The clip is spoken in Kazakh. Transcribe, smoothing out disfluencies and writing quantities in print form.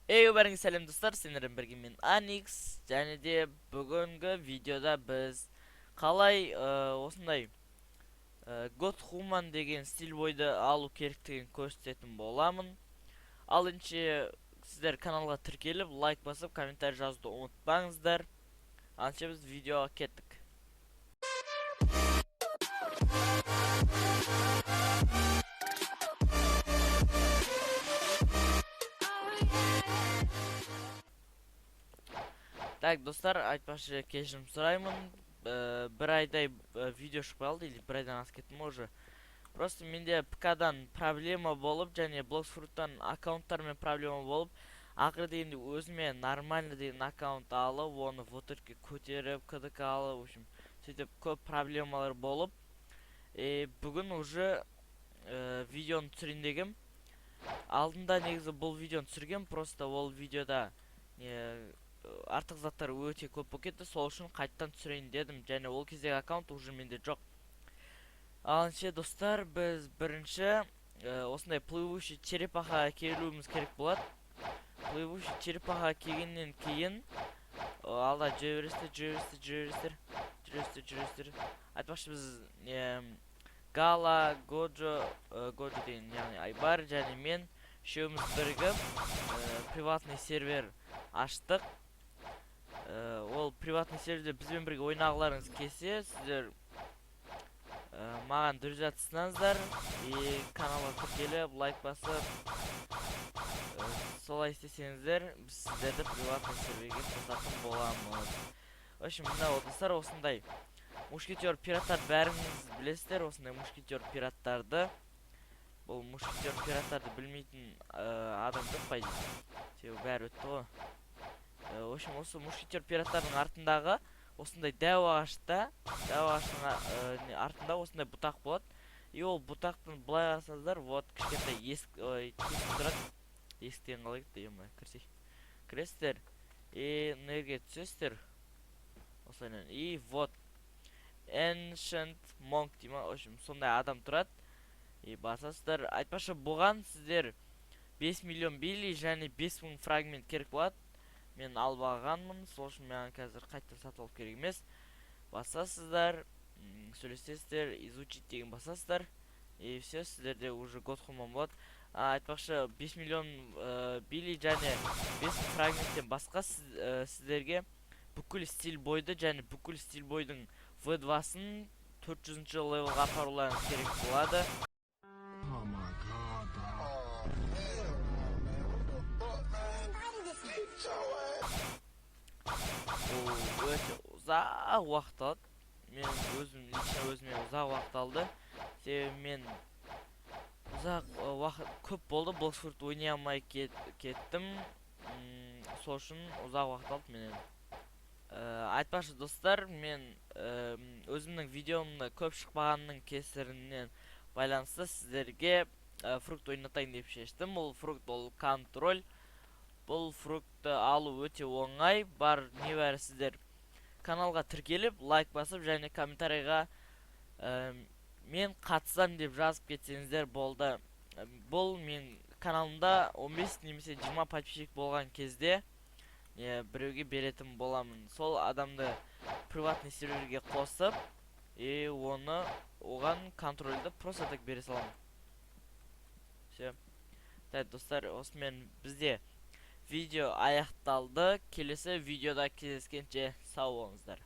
Бәріңіз сәлем достар, сендермен бірге мен Аникс, және де бүгінгі видеода біз қалай осындай God Human деген стиль бойды алу керектігін көрсететін боламын. Ал енше сіздер каналға тіркеліп, лайк басып, комментарий жазуды ұмытпаңыздар. Ал енше біз видеоға кеттік. Так, достар, айтпақшы кешірім сұраймын. Бір айдай видео шықпай қалды, или бір айдан асып кеттім уже. Просто менде ПК-дан проблема болып, және Bloxfruit'тан аккаунттармен проблема болып, ақыры дегенде өзіме нормально деген аккаунт алып, оны вотерке көтеріп, КДК алып, в общем, сөйтіп көп проблемалар болып, бүгін уже видеоны түсірейін дегем. Алдында негізі бұл видеоны түсіргем, просто ол видеода артық заттар өте көп болып кетті, сол үшін қайттан түсірейін дедім, және ол кездегі аккаунт уже менде жоқ. Ал енше достар, біз бірінші осындай плывущий черепаха келуіміз керек болады. Плывущий черепаха келгеннен кейін алда жүресіздер. Айтпақшы біз Гала, Годжо деген яғни Айбар және мен үшеуміз бірігіп приватный сервер аштық. Ол приватный серверде бізбен бірге ойнағыларыңыз келсе, сіздер маған друзья тастаңыздар, каналға тіркеліп, лайк басып, солай істесеңіздер, біз сіздерді приватный серверге қосатын боламыз. В общем, мына достар, осындай мушкетер пираттар бәріңіз білесіздер, осындай мушкетер пираттарды. Бұл мушкетер пираттарды білмейтін адам жоқ па дейді. Себебі бәрі өтті ғой. В общем, осы мушкетер пираттардың артындағы осындай дәу ағаштың артында осындай бұтақ болады. И ол бұтақтың былай қарасаңыздар, вот кішкентай есік тұрады. Есіктен қалай кетті, кірсей. Кіресіздер, нерге түсесіздер. Осылайынан. И вот Ancient Monk дейма, в общем, сондай адам тұрады. И басасыздар. Айтпашы, бұған сіздер 5 миллион бейли және 5000 фрагмент керек болады. Мен алып алғанмын, сол үшін маған қазір қайттан сатып алып керек емес. Басасыздар, сөйлесесіздер, изучить деген басасыздар. И все, сіздерде уже God Human болады. Айтпақшы, 5 миллион бейли және 5000 фрагменттен басқа сіздерге бүкіл стиль бойды және бүкіл стиль бойдың V2-сын 400-ші левелға апаруларыңыз керек болады. Өте ұзақ уақыт алды. Мен өзіме ұзақ уақыт алды. Себебі мен ұзақ уақыт көп болды, Bloxfruit ойнай алмай кеттім. Сол үшін ұзақ уақыт алды менен. Айтпақшы достар, мен өзімнің видеомда көп шықпағанның кесірінен байланысты сіздерге фрукт ойнатайын деп шештім. Бұл фрукт ол контроль. Бұл фруктты алу өте оңай. Бар небәрі сіздер каналға тіркеліп, лайк басып және комментарийға мен қатысам деп жазып кетсеңіздер болды. Бұл мен каналымда 15 немесе 20 подписчик болған кезде біреуге беретін боламын. Сол адамды приватный серверге қосып, оған контрольді просто так бере саламын. Все. Так, достар, осымен бізде видео аяқталды. Келесі видеода кездескенше сау болыңыздар.